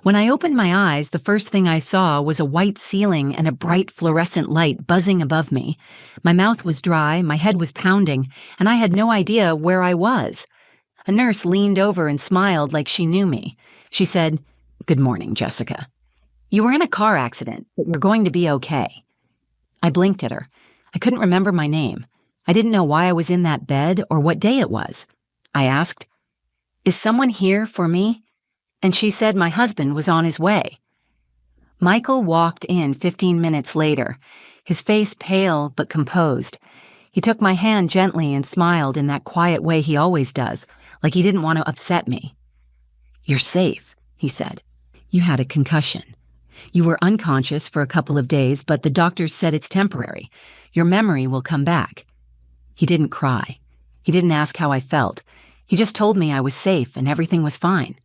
When I opened my eyes, the first thing I saw was a white ceiling and a bright fluorescent light buzzing above me. My mouth was dry, my head was pounding, and I had no idea where I was. A nurse leaned over and smiled like she knew me. She said, "Good morning, Jessica. You were in a car accident, but you're going to be okay." I blinked at her. I couldn't remember my name. I didn't know why I was in that bed or what day it was. I asked, "Is someone here for me?" And she said my husband was on his way. Michael walked in 15 minutes later, his face pale but composed. He took my hand gently and smiled in that quiet way he always does, like he didn't want to upset me. "You're safe," he said. "You had a concussion. You were unconscious for a couple of days, but the doctors said it's temporary. Your memory will come back." He didn't cry. He didn't ask how I felt. He just told me I was safe and everything was fine.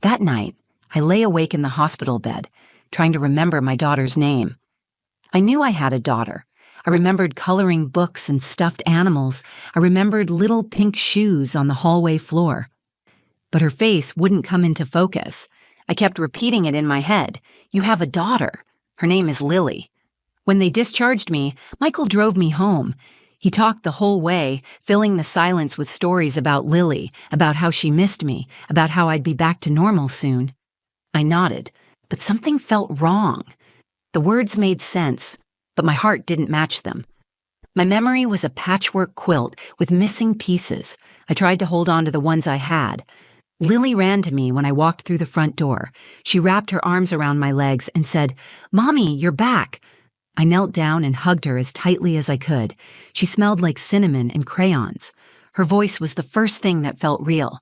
That night, I lay awake in the hospital bed, trying to remember my daughter's name. I knew I had a daughter. I remembered coloring books and stuffed animals. I remembered little pink shoes on the hallway floor. But her face wouldn't come into focus. I kept repeating it in my head. "You have a daughter. Her name is Lily." When they discharged me, Michael drove me home. He talked the whole way, filling the silence with stories about Lily, about how she missed me, about how I'd be back to normal soon. I nodded, but something felt wrong. The words made sense, but my heart didn't match them. My memory was a patchwork quilt with missing pieces. I tried to hold on to the ones I had. Lily ran to me when I walked through the front door. She wrapped her arms around my legs and said, "Mommy, you're back." I knelt down and hugged her as tightly as I could. She smelled like cinnamon and crayons. Her voice was the first thing that felt real.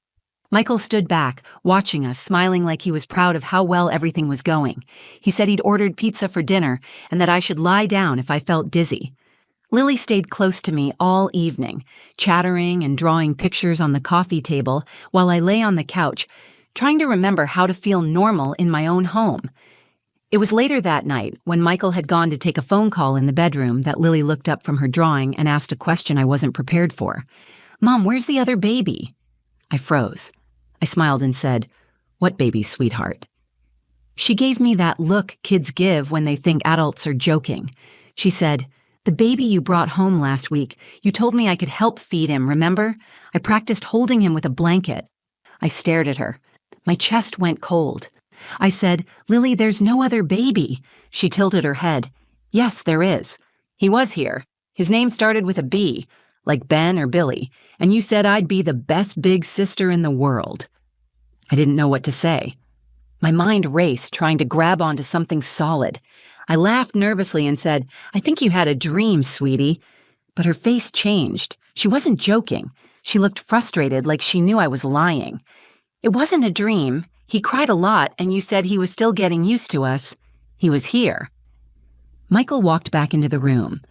Michael stood back, watching us, smiling like he was proud of how well everything was going. He said he'd ordered pizza for dinner and that I should lie down if I felt dizzy. Lily stayed close to me all evening, chattering and drawing pictures on the coffee table while I lay on the couch, trying to remember how to feel normal in my own home. It was later that night, when Michael had gone to take a phone call in the bedroom, that Lily looked up from her drawing and asked a question I wasn't prepared for. "Mom, where's the other baby?" I froze. I smiled and said, "What baby, sweetheart?" She gave me that look kids give when they think adults are joking. She said, "The baby you brought home last week, you told me I could help feed him, remember? I practiced holding him with a blanket." I stared at her. My chest went cold. I said, "Lily, there's no other baby." She tilted her head. "Yes, there is. He was here. His name started with a B, like Ben or Billy, and you said I'd be the best big sister in the world." I didn't know what to say. My mind raced, trying to grab onto something solid. I laughed nervously and said, "I think you had a dream, sweetie." But her face changed. She wasn't joking. She looked frustrated, like she knew I was lying. "It wasn't a dream. He cried a lot, and you said he was still getting used to us. He was here." Michael walked back into the room.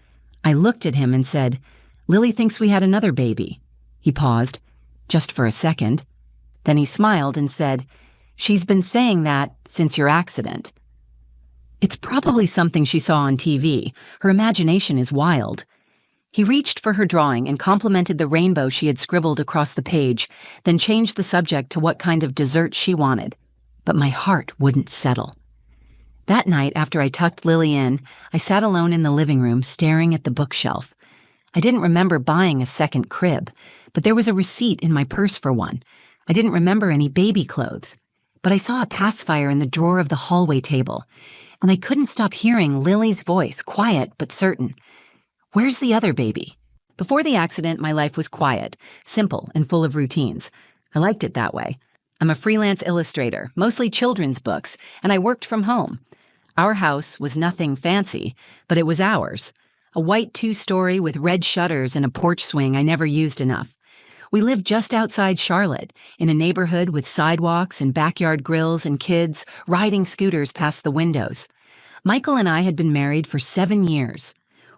I looked at him and said, "Lily thinks we had another baby." He paused, just for a second. Then he smiled and said, "She's been saying that since your accident." It's probably something she saw on TV. Her imagination is wild. He reached for her drawing and complimented the rainbow she had scribbled across the page, then changed the subject to what kind of dessert she wanted. But my heart wouldn't settle. That night, after I tucked Lily in, I sat alone in the living room staring at the bookshelf. I didn't remember buying a second crib, but there was a receipt in my purse for one. I didn't remember any baby clothes, but I saw a pacifier in the drawer of the hallway table, and I couldn't stop hearing Lily's voice, quiet but certain. "Where's the other baby?" Before the accident, my life was quiet, simple, and full of routines. I liked it that way. I'm a freelance illustrator, mostly children's books, and I worked from home. Our house was nothing fancy, but it was ours. A white 2-story with red shutters and a porch swing I never used enough. We lived just outside Charlotte, in a neighborhood with sidewalks and backyard grills and kids riding scooters past the windows. Michael and I had been married for 7 years.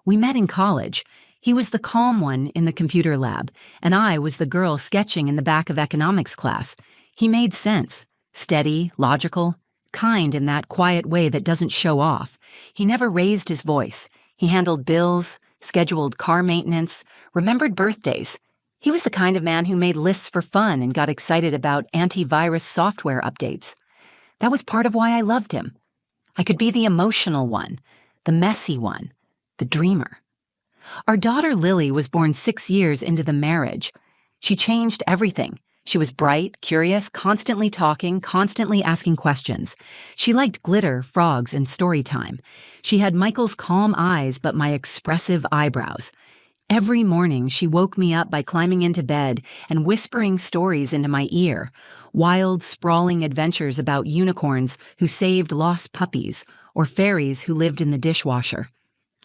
We met in college. He was the calm one in the computer lab, and I was the girl sketching in the back of economics class. He made sense, steady, logical, kind in that quiet way that doesn't show off. He never raised his voice. He handled bills, scheduled car maintenance, remembered birthdays. He was the kind of man who made lists for fun and got excited about antivirus software updates. That was part of why I loved him. I could be the emotional one, the messy one, the dreamer. Our daughter Lily was born 6 years into the marriage. She changed everything. She was bright, curious, constantly talking, constantly asking questions. She liked glitter, frogs, and story time. She had Michael's calm eyes but my expressive eyebrows. Every morning, she woke me up by climbing into bed and whispering stories into my ear, wild, sprawling adventures about unicorns who saved lost puppies or fairies who lived in the dishwasher.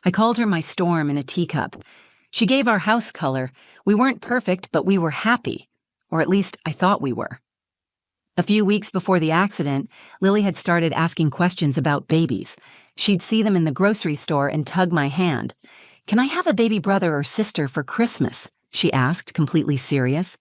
I called her my storm in a teacup. She gave our house color. We weren't perfect, but we were happy. Or at least I thought we were. A few weeks before the accident, Lily had started asking questions about babies. She'd see them in the grocery store and tug my hand. "Can I have a baby brother or sister for Christmas?" she asked, completely serious.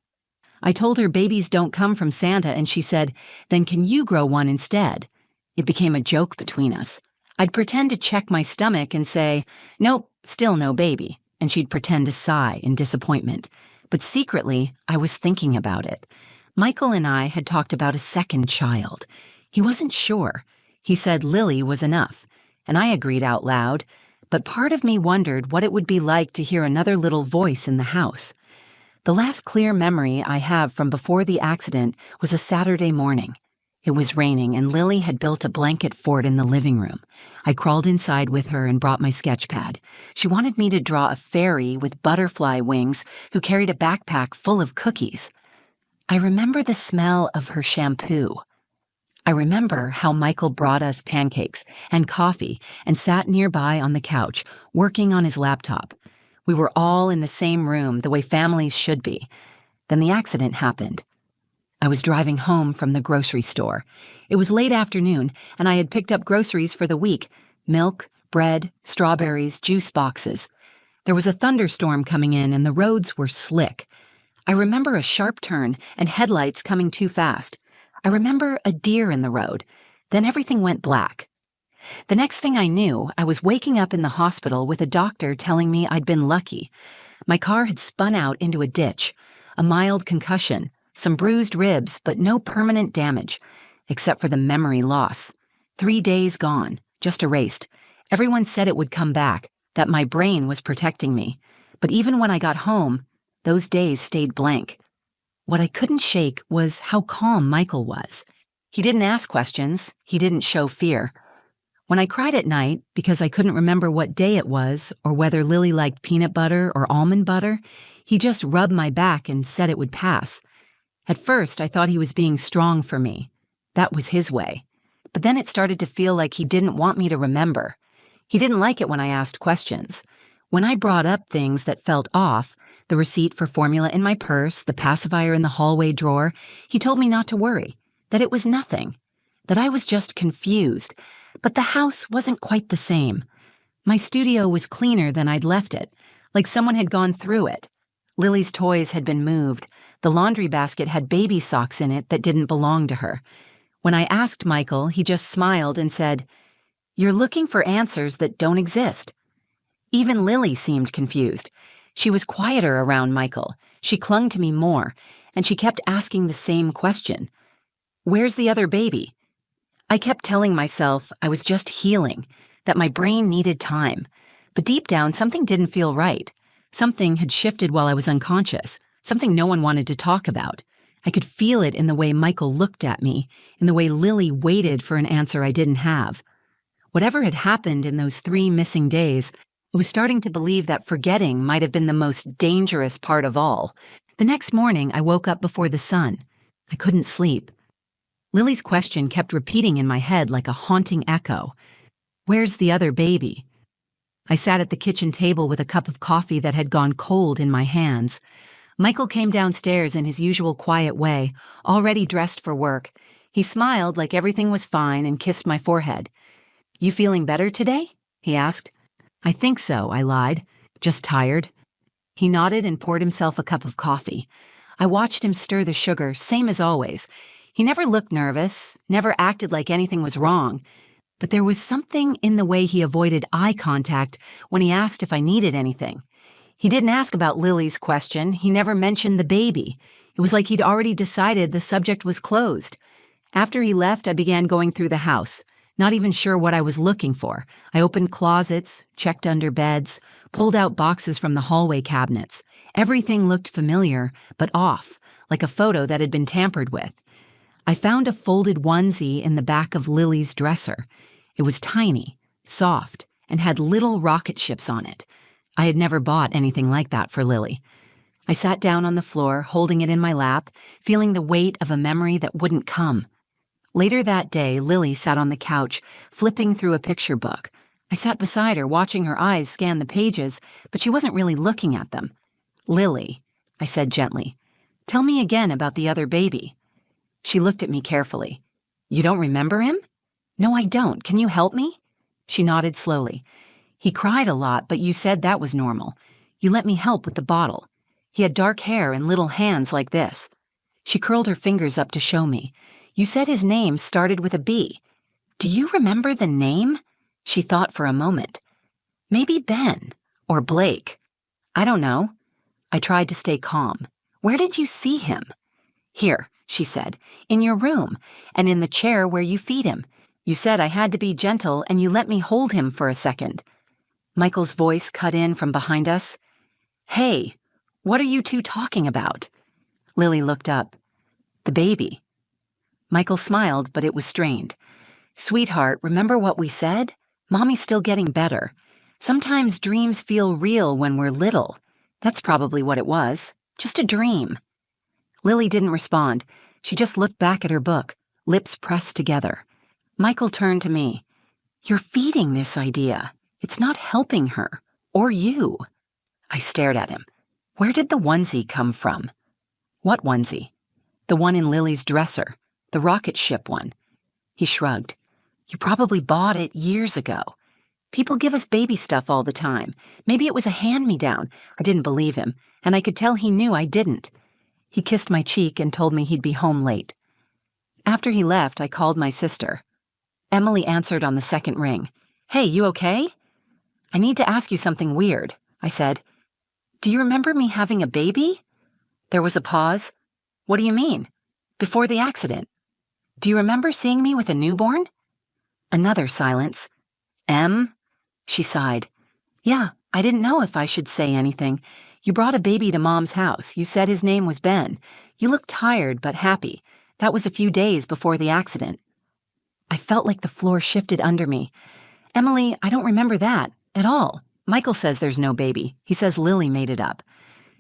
I told her babies don't come from Santa, and she said, "Then can you grow one instead?" It became a joke between us. I'd pretend to check my stomach and say, "Nope, still no baby," and she'd pretend to sigh in disappointment. But secretly, I was thinking about it. Michael and I had talked about a second child. He wasn't sure. He said Lily was enough, and I agreed out loud, but part of me wondered what it would be like to hear another little voice in the house. The last clear memory I have from before the accident was a Saturday morning. It was raining, and Lily had built a blanket fort in the living room. I crawled inside with her and brought my sketch pad. She wanted me to draw a fairy with butterfly wings who carried a backpack full of cookies. I remember the smell of her shampoo. I remember how Michael brought us pancakes and coffee and sat nearby on the couch, working on his laptop. We were all in the same room, the way families should be. Then the accident happened. I was driving home from the grocery store. It was late afternoon, and I had picked up groceries for the week: milk, bread, strawberries, juice boxes. There was a thunderstorm coming in, and the roads were slick. I remember a sharp turn and headlights coming too fast. I remember a deer in the road. Then everything went black. The next thing I knew, I was waking up in the hospital with a doctor telling me I'd been lucky. My car had spun out into a ditch, a mild concussion, some bruised ribs, but no permanent damage, except for the memory loss. 3 days gone, just erased. Everyone said it would come back, that my brain was protecting me. But even when I got home, those days stayed blank. What I couldn't shake was how calm Michael was. He didn't ask questions. He didn't show fear. When I cried at night because I couldn't remember what day it was or whether Lily liked peanut butter or almond butter, he just rubbed my back and said it would pass. At first, I thought he was being strong for me. That was his way. But then it started to feel like he didn't want me to remember. He didn't like it when I asked questions. When I brought up things that felt off, the receipt for formula in my purse, the pacifier in the hallway drawer, he told me not to worry, that it was nothing, that I was just confused. But the house wasn't quite the same. My studio was cleaner than I'd left it, like someone had gone through it. Lily's toys had been moved. The laundry basket had baby socks in it that didn't belong to her. When I asked Michael, he just smiled and said, "You're looking for answers that don't exist." Even Lily seemed confused. She was quieter around Michael. She clung to me more, and she kept asking the same question. "Where's the other baby?" I kept telling myself I was just healing, that my brain needed time. But deep down, something didn't feel right. Something had shifted while I was unconscious, something no one wanted to talk about. I could feel it in the way Michael looked at me, in the way Lily waited for an answer I didn't have. Whatever had happened in those 3 missing days, I was starting to believe that forgetting might have been the most dangerous part of all. The next morning, I woke up before the sun. I couldn't sleep. Lily's question kept repeating in my head like a haunting echo. "Where's the other baby?" I sat at the kitchen table with a cup of coffee that had gone cold in my hands. Michael came downstairs in his usual quiet way, already dressed for work. He smiled like everything was fine and kissed my forehead. "You feeling better today?" he asked. "I think so," I lied. "Just tired." He nodded and poured himself a cup of coffee. I watched him stir the sugar, same as always. He never looked nervous, never acted like anything was wrong. But there was something in the way he avoided eye contact when he asked if I needed anything. He didn't ask about Lily's question. He never mentioned the baby. It was like he'd already decided the subject was closed. After he left, I began going through the house, not even sure what I was looking for. I opened closets, checked under beds, pulled out boxes from the hallway cabinets. Everything looked familiar, but off, like a photo that had been tampered with. I found a folded onesie in the back of Lily's dresser. It was tiny, soft, and had little rocket ships on it. I had never bought anything like that for Lily. I sat down on the floor, holding it in my lap, feeling the weight of a memory that wouldn't come. Later that day, Lily sat on the couch, flipping through a picture book. I sat beside her, watching her eyes scan the pages, but she wasn't really looking at them. "Lily," I said gently, "tell me again about the other baby." She looked at me carefully. "You don't remember him?" "No, I don't. Can you help me?" She nodded slowly. "He cried a lot, but you said that was normal. You let me help with the bottle. He had dark hair and little hands like this." She curled her fingers up to show me. "You said his name started with a B. Do you remember the name?" She thought for a moment. "Maybe Ben or Blake. I don't know." I tried to stay calm. "Where did you see him?" "Here," she said, "in your room, and in the chair where you feed him. You said I had to be gentle, and you let me hold him for a second." Michael's voice cut in from behind us. "Hey, what are you two talking about?" Lily looked up. "The baby." Michael smiled, but it was strained. "Sweetheart, remember what we said? Mommy's still getting better. Sometimes dreams feel real when we're little. That's probably what it was. Just a dream." Lily didn't respond. She just looked back at her book, lips pressed together. Michael turned to me. "You're feeding this idea. It's not helping her. Or you." I stared at him. "Where did the onesie come from?" "What onesie?" "The one in Lily's dresser. The rocket ship one." He shrugged. "You probably bought it years ago. People give us baby stuff all the time. Maybe it was a hand-me-down." I didn't believe him, and I could tell he knew I didn't. He kissed my cheek and told me he'd be home late. After he left, I called my sister. Emily answered on the second ring. "Hey, you okay?" "I need to ask you something weird," I said. "Do you remember me having a baby?" There was a pause. "What do you mean?" "Before the accident. Do you remember seeing me with a newborn?" Another silence. "Em?" She sighed. "Yeah, I didn't know if I should say anything. You brought a baby to Mom's house. You said his name was Ben. You looked tired but happy. That was a few days before the accident." I felt like the floor shifted under me. "Emily, I don't remember that at all. Michael says there's no baby. He says Lily made it up."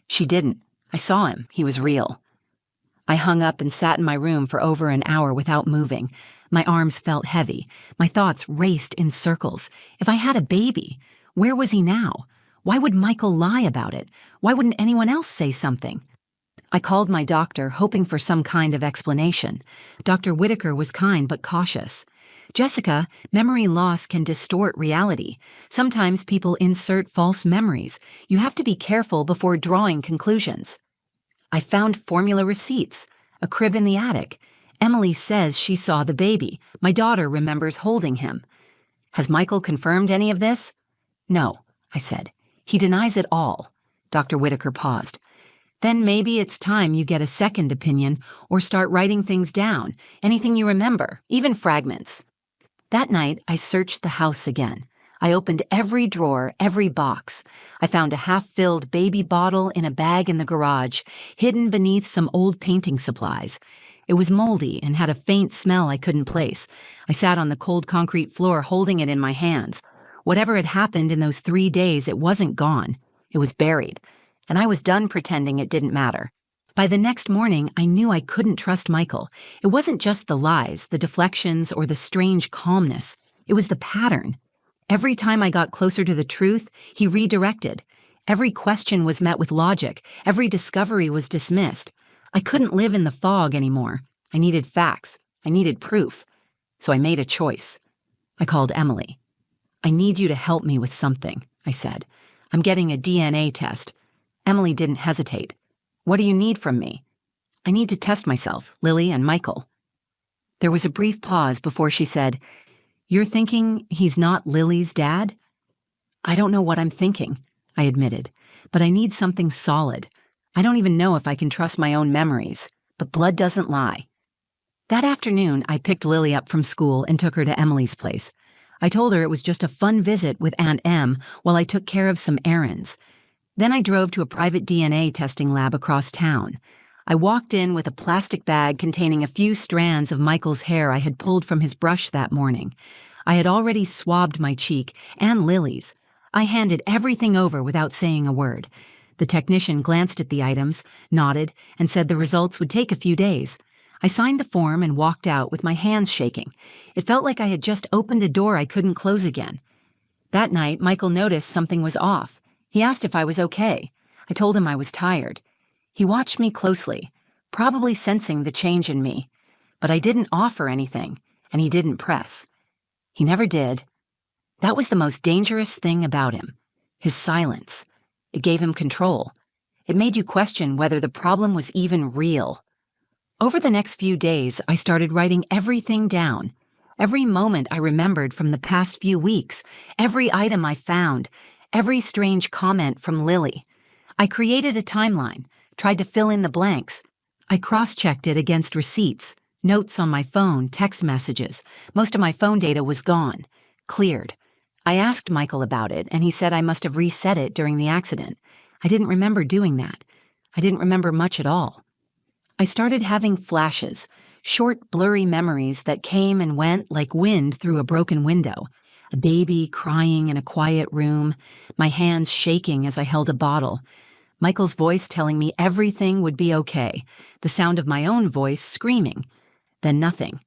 "She didn't. I saw him. He was real." I hung up and sat in my room for over an hour without moving. My arms felt heavy. My thoughts raced in circles. If I had a baby, where was he now? Why would Michael lie about it? Why wouldn't anyone else say something? I called my doctor, hoping for some kind of explanation. Dr. Whitaker was kind but cautious. "Jessica, memory loss can distort reality. Sometimes people insert false memories. You have to be careful before drawing conclusions." I found formula receipts, a crib in the attic. Emily says she saw the baby. My daughter remembers holding him. "Has Michael confirmed any of this?" "No," I said. "He denies it all." Dr. Whitaker paused. "Then maybe it's time you get a second opinion or start writing things down, anything you remember, even fragments." That night, I searched the house again. I opened every drawer, every box. I found a half-filled baby bottle in a bag in the garage, hidden beneath some old painting supplies. It was moldy and had a faint smell I couldn't place. I sat on the cold concrete floor holding it in my hands. Whatever had happened in those 3 days, it wasn't gone. It was buried, and I was done pretending it didn't matter. By the next morning, I knew I couldn't trust Michael. It wasn't just the lies, the deflections, or the strange calmness. It was the pattern. Every time I got closer to the truth, he redirected. Every question was met with logic. Every discovery was dismissed. I couldn't live in the fog anymore. I needed facts. I needed proof. So I made a choice. I called Emily. "I need you to help me with something," I said. "I'm getting a DNA test." Emily didn't hesitate. "What do you need from me?" "I need to test myself, Lily and Michael." There was a brief pause before she said, "You're thinking he's not Lily's dad?" "I don't know what I'm thinking," I admitted, "but I need something solid. I don't even know if I can trust my own memories, but blood doesn't lie." That afternoon, I picked Lily up from school and took her to Emily's place. I told her it was just a fun visit with Aunt Em while I took care of some errands. Then I drove to a private DNA testing lab across town. I walked in with a plastic bag containing a few strands of Michael's hair I had pulled from his brush that morning. I had already swabbed my cheek and Lily's. I handed everything over without saying a word. The technician glanced at the items, nodded, and said the results would take a few days. I signed the form and walked out with my hands shaking. It felt like I had just opened a door I couldn't close again. That night, Michael noticed something was off. He asked if I was okay. I told him I was tired. He watched me closely, probably sensing the change in me. But I didn't offer anything, and he didn't press. He never did. That was the most dangerous thing about him. His silence. It gave him control. It made you question whether the problem was even real. Over the next few days, I started writing everything down. Every moment I remembered from the past few weeks, every item I found, every strange comment from Lily. I created a timeline, tried to fill in the blanks. I cross-checked it against receipts, notes on my phone, text messages. Most of my phone data was gone, cleared. I asked Michael about it, and he said I must have reset it during the accident. I didn't remember doing that. I didn't remember much at all. I started having flashes, short, blurry memories that came and went like wind through a broken window. A baby crying in a quiet room, my hands shaking as I held a bottle. Michael's voice telling me everything would be okay, the sound of my own voice screaming. Then nothing.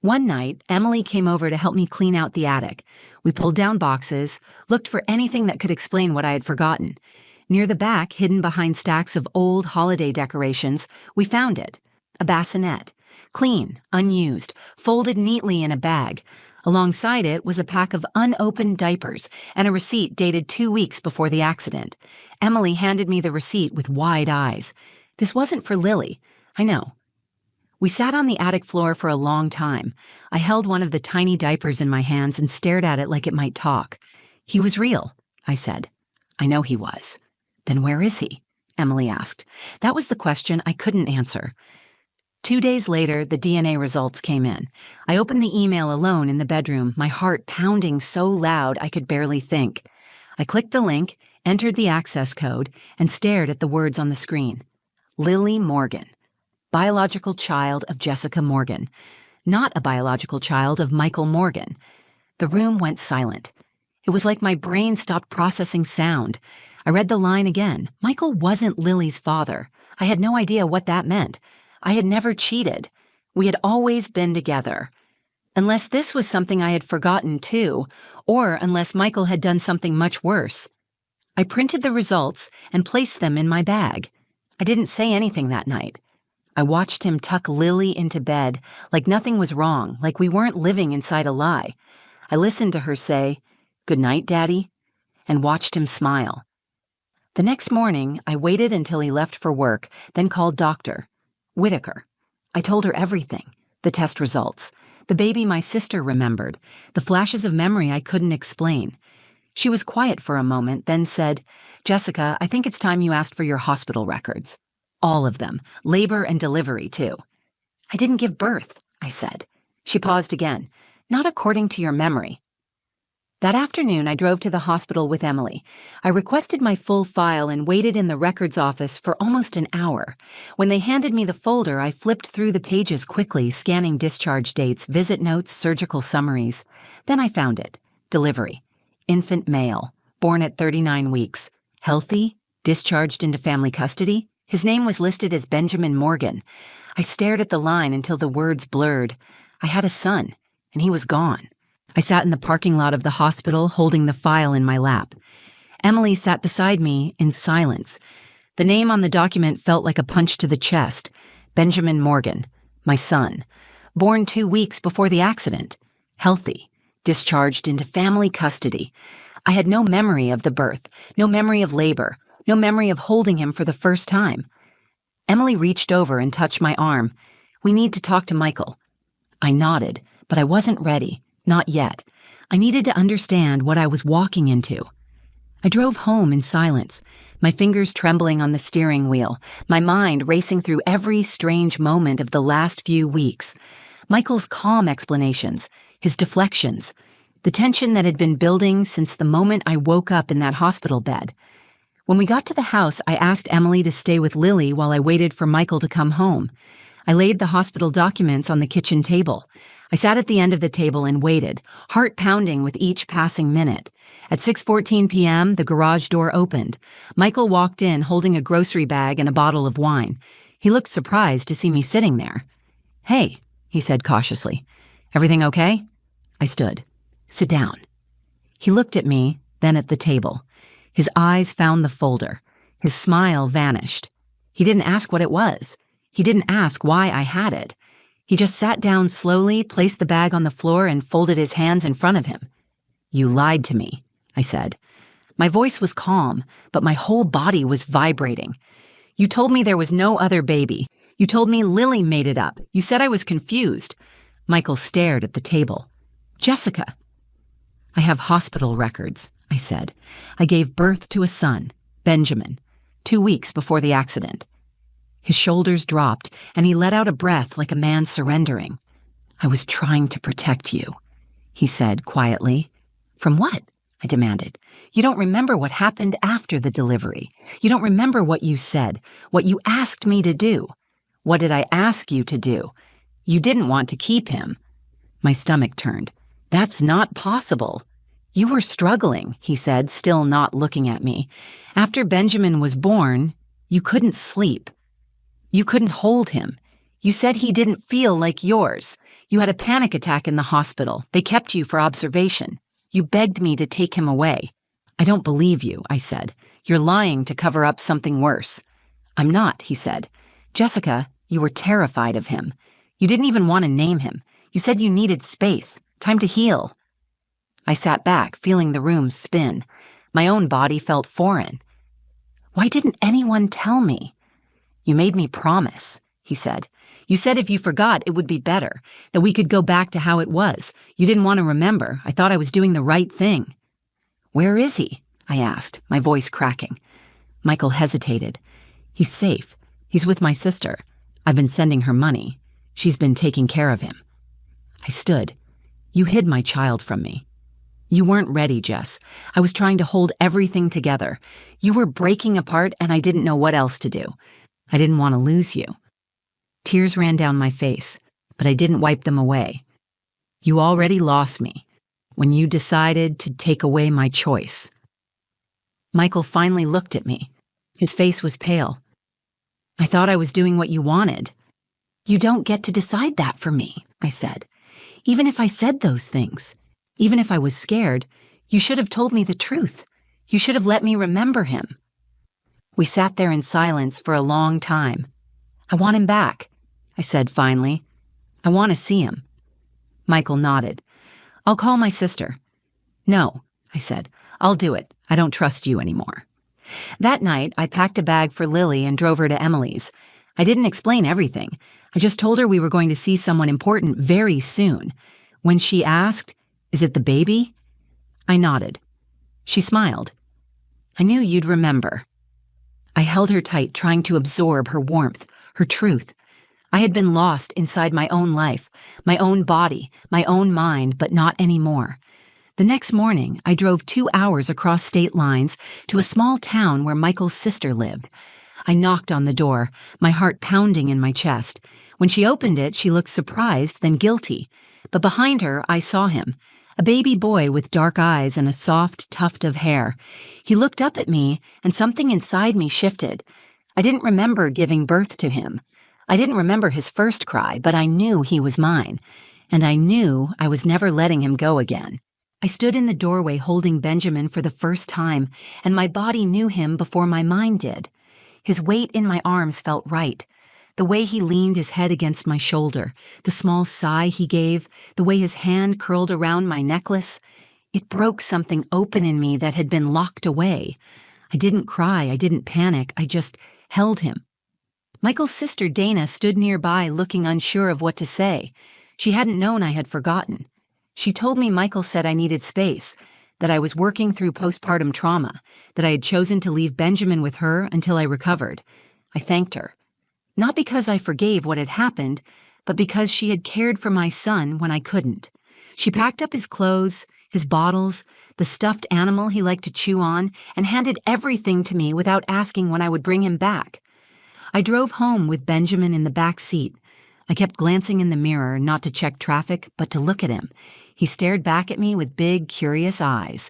One night, Emily came over to help me clean out the attic. We pulled down boxes, looked for anything that could explain what I had forgotten. Near the back, hidden behind stacks of old holiday decorations, we found it. A bassinet. Clean, unused, folded neatly in a bag. Alongside it was a pack of unopened diapers and a receipt dated 2 weeks before the accident. Emily handed me the receipt with wide eyes. This wasn't for Lily. I know. We sat on the attic floor for a long time. I held one of the tiny diapers in my hands and stared at it like it might talk. He was real, I said. I know he was. Then where is he? Emily asked. That was the question I couldn't answer. 2 days later, the DNA results came in. I opened the email alone in the bedroom, my heart pounding so loud I could barely think. I clicked the link, entered the access code, and stared at the words on the screen. Lily Morgan. Biological child of Jessica Morgan. Not a biological child of Michael Morgan. The room went silent. It was like my brain stopped processing sound. I read the line again. Michael wasn't Lily's father. I had no idea what that meant. I had never cheated. We had always been together. Unless this was something I had forgotten too, or unless Michael had done something much worse. I printed the results and placed them in my bag. I didn't say anything that night. I watched him tuck Lily into bed, like nothing was wrong, like we weren't living inside a lie. I listened to her say, "Good night, Daddy," and watched him smile. The next morning, I waited until he left for work, then called Dr. Whitaker. I told her everything, the test results, the baby my sister remembered, the flashes of memory I couldn't explain. She was quiet for a moment, then said, "Jessica, I think it's time you asked for your hospital records. All of them, labor and delivery, too." "I didn't give birth," I said. She paused again. "Not according to your memory." That afternoon, I drove to the hospital with Emily. I requested my full file and waited in the records office for almost an hour. When they handed me the folder, I flipped through the pages quickly, scanning discharge dates, visit notes, surgical summaries. Then I found it. Delivery. Infant male. Born at 39 weeks. Healthy. Discharged into family custody. His name was listed as Benjamin Morgan. I stared at the line until the words blurred. I had a son, and he was gone. I sat in the parking lot of the hospital, holding the file in my lap. Emily sat beside me in silence. The name on the document felt like a punch to the chest. Benjamin Morgan, my son. Born 2 weeks before the accident. Healthy. Discharged into family custody. I had no memory of the birth, no memory of labor, no memory of holding him for the first time. Emily reached over and touched my arm. "We need to talk to Michael." I nodded, but I wasn't ready. Not yet. I needed to understand what I was walking into. I drove home in silence. my fingers trembling on the steering wheel, my mind racing through every strange moment of the last few weeks. Michael's calm explanations, his deflections, the tension that had been building since the moment I woke up in that hospital bed. When we got to the house, I asked Emily to stay with Lily while I waited for Michael to come home. I laid the hospital documents on the kitchen table. I sat at the end of the table and waited, heart pounding with each passing minute. At 6:14 p.m., the garage door opened. Michael walked in holding a grocery bag and a bottle of wine. He looked surprised to see me sitting there. "Hey," he said cautiously. "Everything okay?" I stood. "Sit down." He looked at me, then at the table. His eyes found the folder. His smile vanished. He didn't ask what it was. He didn't ask why I had it. He just sat down slowly, placed the bag on the floor, and folded his hands in front of him. "You lied to me," I said. My voice was calm, but my whole body was vibrating. "You told me there was no other baby. You told me Lily made it up. You said I was confused." Michael stared at the table. "Jessica." "I have hospital records," I said. "I gave birth to a son, Benjamin, 2 weeks before the accident." His shoulders dropped, and he let out a breath like a man surrendering. "I was trying to protect you," he said quietly. "From what?" I demanded. "You don't remember what happened after the delivery. You don't remember what you said, what you asked me to do. What did I ask you to do? You didn't want to keep him." My stomach turned. "That's not possible." "You were struggling," he said, still not looking at me. "After Benjamin was born, you couldn't sleep. You couldn't hold him. You said he didn't feel like yours. You had a panic attack in the hospital. They kept you for observation. You begged me to take him away." "I don't believe you," I said. "You're lying to cover up something worse." "I'm not," he said. "Jessica, you were terrified of him. You didn't even want to name him. You said you needed space, time to heal." I sat back, feeling the room spin. My own body felt foreign. "Why didn't anyone tell me?" "You made me promise," he said. "You said if you forgot, it would be better, that we could go back to how it was. You didn't want to remember. I thought I was doing the right thing." "Where is he?" I asked, my voice cracking. Michael hesitated. "He's safe. He's with my sister. I've been sending her money. She's been taking care of him." I stood. "You hid my child from me. You weren't ready, Jess. I was trying to hold everything together. You were breaking apart, and I didn't know what else to do. I didn't want to lose you." Tears ran down my face, but I didn't wipe them away. "You already lost me when you decided to take away my choice." Michael finally looked at me. His face was pale. "I thought I was doing what you wanted." "You don't get to decide that for me," I said. "Even if I said those things, even if I was scared, you should have told me the truth. You should have let me remember him." We sat there in silence for a long time. "I want him back," I said finally. "I want to see him." Michael nodded. "I'll call my sister." "No," I said. "I'll do it. I don't trust you anymore." That night, I packed a bag for Lily and drove her to Emily's. I didn't explain everything. I just told her we were going to see someone important very soon. When she asked, "Is it the baby?" I nodded. She smiled. "I knew you'd remember." I held her tight, trying to absorb her warmth, her truth. I had been lost inside my own life, my own body, my own mind, but not anymore. The next morning, I drove 2 hours across state lines to a small town where Michael's sister lived. I knocked on the door, my heart pounding in my chest. When she opened it, she looked surprised, then guilty. But behind her, I saw him, a baby boy with dark eyes and a soft tuft of hair. He looked up at me, and something inside me shifted. I didn't remember giving birth to him. I didn't remember his first cry, but I knew he was mine. And I knew I was never letting him go again. I stood in the doorway holding Benjamin for the first time, and my body knew him before my mind did. His weight in my arms felt right. The way he leaned his head against my shoulder, the small sigh he gave, the way his hand curled around my necklace, it broke something open in me that had been locked away. I didn't cry, I didn't panic, I just held him. Michael's sister Dana stood nearby looking unsure of what to say. She hadn't known I had forgotten. She told me Michael said I needed space, that I was working through postpartum trauma, that I had chosen to leave Benjamin with her until I recovered. I thanked her. Not because I forgave what had happened, but because she had cared for my son when I couldn't. She packed up his clothes, his bottles, the stuffed animal he liked to chew on, and handed everything to me without asking when I would bring him back. I drove home with Benjamin in the back seat. I kept glancing in the mirror, not to check traffic, but to look at him. He stared back at me with big, curious eyes.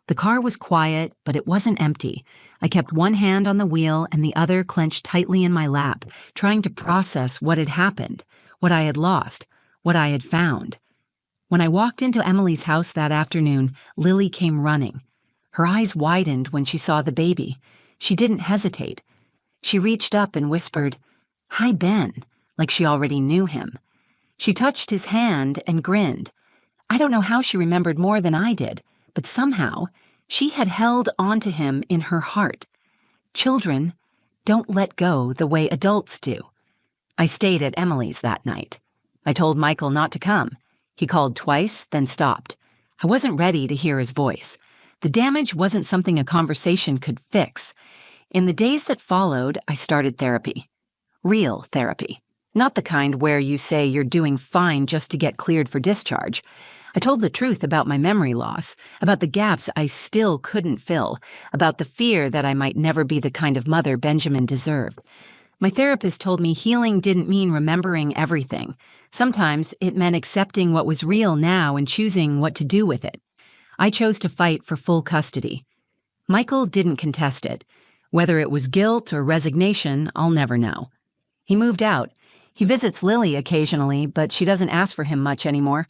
The car was quiet, but it wasn't empty. I kept one hand on the wheel and the other clenched tightly in my lap, trying to process what had happened, what I had lost, what I had found. When I walked into Emily's house that afternoon, Lily came running. Her eyes widened when she saw the baby. She didn't hesitate. She reached up and whispered, "Hi, Ben," like she already knew him. She touched his hand and grinned. I don't know how she remembered more than I did, but somehow she had held onto him in her heart. Children don't let go the way adults do. I stayed at Emily's that night. I told Michael not to come. He called twice, then stopped. I wasn't ready to hear his voice. The damage wasn't something a conversation could fix. In the days that followed, I started therapy. Real therapy. Not the kind where you say you're doing fine just to get cleared for discharge. I told the truth about my memory loss, about the gaps I still couldn't fill, about the fear that I might never be the kind of mother Benjamin deserved. My therapist told me healing didn't mean remembering everything. Sometimes it meant accepting what was real now and choosing what to do with it. I chose to fight for full custody. Michael didn't contest it. Whether it was guilt or resignation, I'll never know. He moved out. He visits Lily occasionally, but she doesn't ask for him much anymore.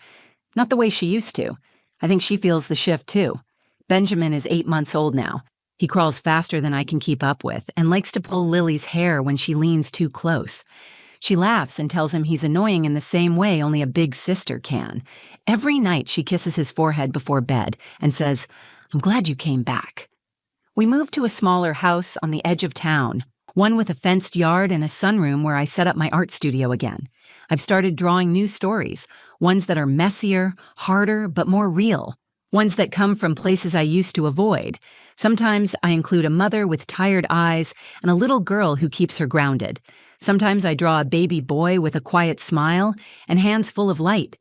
Not the way she used to. I think she feels the shift too. Benjamin is 8 months old now. He crawls faster than I can keep up with and likes to pull Lily's hair when she leans too close. She laughs and tells him he's annoying in the same way only a big sister can. Every night she kisses his forehead before bed and says, "I'm glad you came back." We moved to a smaller house on the edge of town, one with a fenced yard and a sunroom where I set up my art studio again. I've started drawing new stories, ones that are messier, harder, but more real, ones that come from places I used to avoid. Sometimes I include a mother with tired eyes and a little girl who keeps her grounded. Sometimes I draw a baby boy with a quiet smile and hands full of light.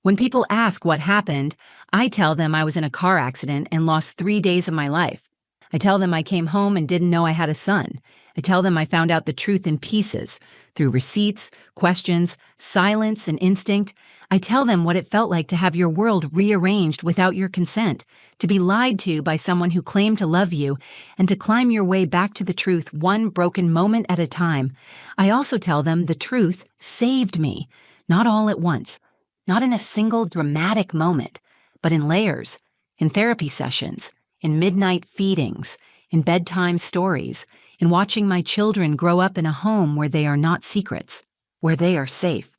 When people ask what happened, I tell them I was in a car accident and lost 3 days of my life. I tell them I came home and didn't know I had a son. I tell them I found out the truth in pieces, through receipts, questions, silence, and instinct. I tell them what it felt like to have your world rearranged without your consent, to be lied to by someone who claimed to love you, and to climb your way back to the truth one broken moment at a time. I also tell them the truth saved me, not all at once, not in a single dramatic moment, but in layers, in therapy sessions, in midnight feedings, in bedtime stories, in watching my children grow up in a home where they are not secrets, where they are safe.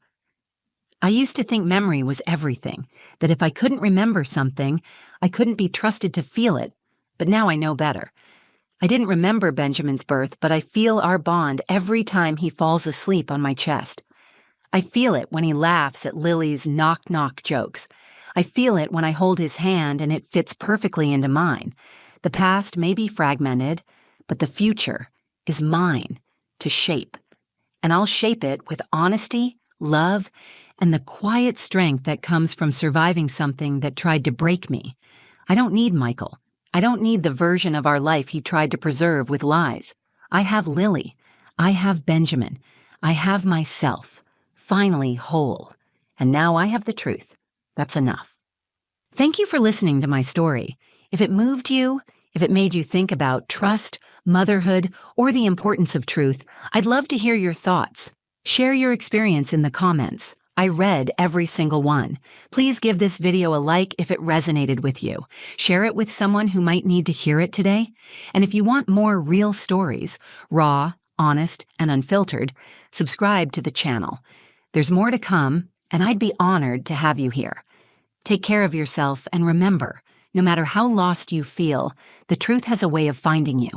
I used to think memory was everything, that if I couldn't remember something, I couldn't be trusted to feel it, but now I know better. I didn't remember Benjamin's birth, but I feel our bond every time he falls asleep on my chest. I feel it when he laughs at Lily's knock-knock jokes. I feel it when I hold his hand and it fits perfectly into mine. The past may be fragmented, but the future is mine to shape. And I'll shape it with honesty, love, and the quiet strength that comes from surviving something that tried to break me. I don't need Michael. I don't need the version of our life he tried to preserve with lies. I have Lily. I have Benjamin. I have myself, finally whole. And now I have the truth. That's enough. Thank you for listening to my story. If it moved you, if it made you think about trust, motherhood, or the importance of truth, I'd love to hear your thoughts. Share your experience in the comments. I read every single one. Please give this video a like if it resonated with you. Share it with someone who might need to hear it today. And if you want more real stories, raw, honest, and unfiltered, subscribe to the channel. There's more to come, and I'd be honored to have you here. Take care of yourself, and remember, no matter how lost you feel, the truth has a way of finding you.